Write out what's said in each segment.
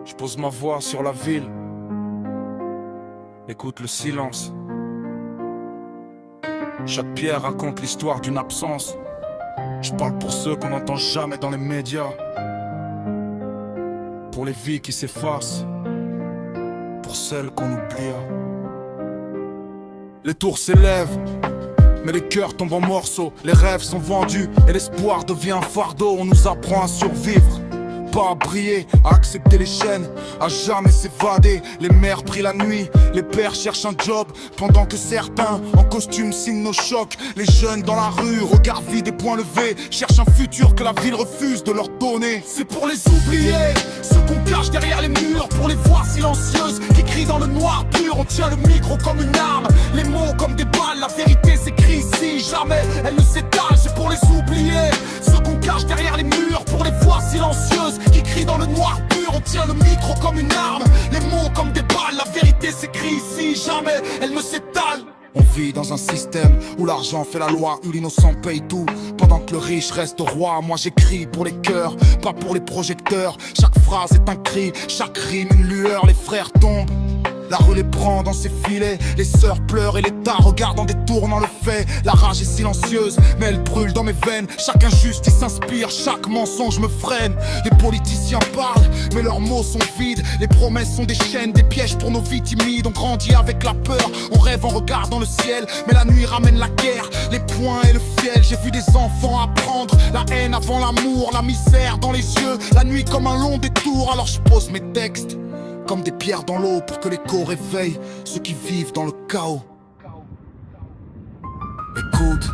Je pose ma voix sur la ville. Écoute le silence. Chaque pierre raconte l'histoire d'une absence. Je parle pour ceux qu'on n'entend jamais dans les médias. Pour les vies qui s'effacent. Pour celles qu'on oublia. Les tours s'élèvent, mais les cœurs tombent en morceaux. Les rêves sont vendus et l'espoir devient un fardeau. On nous apprend à survivre, pas à briller, à accepter les chaînes, à jamais s'évader. Les mères prient la nuit, les pères cherchent un job, pendant que certains en costume signent nos chocs. Les jeunes dans la rue, regard vide et poings levés, cherchent un futur que la ville refuse de leur donner. C'est pour les oublier, ceux qu'on cache derrière les murs, pour les voix silencieuses qui crient dans le noir pur. On tient le micro comme une arme, les mots comme des balles. La vérité s'écrit ici, jamais elle ne s'étale. C'est pour les oublier, ceux qu'on cache derrière les murs, pour les voix silencieuses qui crient dans le noir pur. On tient le micro comme une arme, les mots comme des balles. La vérité s'écrit ici, jamais elle ne s'étale. On vit dans un système où l'argent fait la loi, où l'innocent paye tout, pendant que le riche reste roi. Moi j'écris pour les cœurs, pas pour les projecteurs. Chaque phrase est un cri, chaque rime une lueur. Les frères tombent, la rue les prend dans ses filets. Les sœurs pleurent et l'État regarde en détournant le fait. La rage est silencieuse, mais elle brûle dans mes veines. Chaque injustice s'inspire, chaque mensonge me freine. Les politiciens parlent, mais leurs mots sont vides. Les promesses sont des chaînes, des pièges pour nos vies timides. On grandit avec la peur, on rêve en regardant le ciel, mais la nuit ramène la guerre, les poings et le fiel. J'ai vu des enfants apprendre la haine avant l'amour, la misère dans les yeux, la nuit comme un long détour. Alors je pose mes textes comme des pierres dans l'eau pour que l'écho réveille ceux qui vivent dans le chaos. Écoute,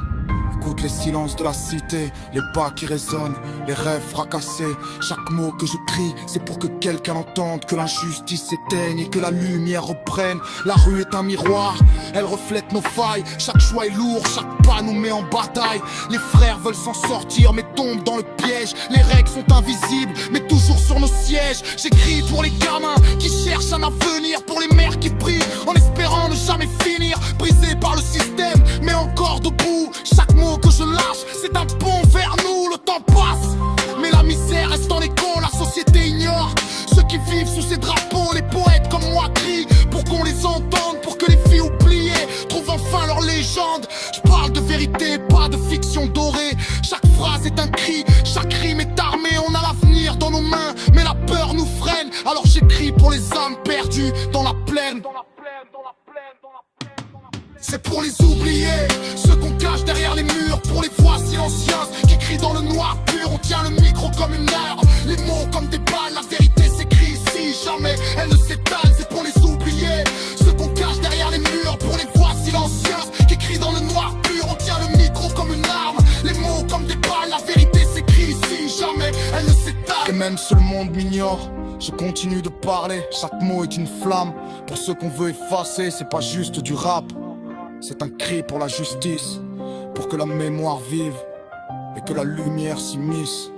écoute les silences de la cité, les pas qui résonnent, les rêves fracassés. Chaque mot que je crie, c'est pour que quelqu'un entende, que l'injustice s'éteigne et que la lumière reprenne. La rue est un miroir, elle reflète nos failles. Chaque choix est lourd, chaque pas nous met en bataille. Les frères veulent s'en sortir mais tombent dans le piège. Les règles sont invisibles mais toujours sur nos sièges. J'écris pour les gamins qui cherchent un avenir, pour les mères qui prient en espérant ne jamais finir, brisés par le système mais encore debout. Chaque mot que je lâche, c'est un pont vers nous. Le temps passe, mais la misère reste en écho. La société ignore ceux qui vivent sous ces drapeaux. Les poètes comme moi crient pour qu'on les entende, pour que les filles oubliées trouvent enfin leur légende. Je parle de vérité, pas de fiction dorée. Chaque phrase est un cri, chaque rime est armée. On a l'avenir dans nos mains, mais la peur nous freine. Alors j'écris pour les âmes perdues dans la plaine. C'est pour les oublier, ceux qu'on cache derrière les murs, pour les voix silencieuses qui crient dans le noir pur. On tient le micro comme une arme, les mots comme des balles. La vérité s'écrit ici, jamais elle ne s'étale. C'est pour les oublier, ceux qu'on cache derrière les murs, pour les voix silencieuses qui crient dans le noir pur. On tient le micro comme une arme, les mots comme des balles. La vérité s'écrit ici, jamais elle ne s'étale. Et même si le monde m'ignore, je continue de parler. Chaque mot est une flamme, pour ceux qu'on veut effacer. C'est pas juste du rap, c'est un cri pour la justice, pour que la mémoire vive et que la lumière s'immisce.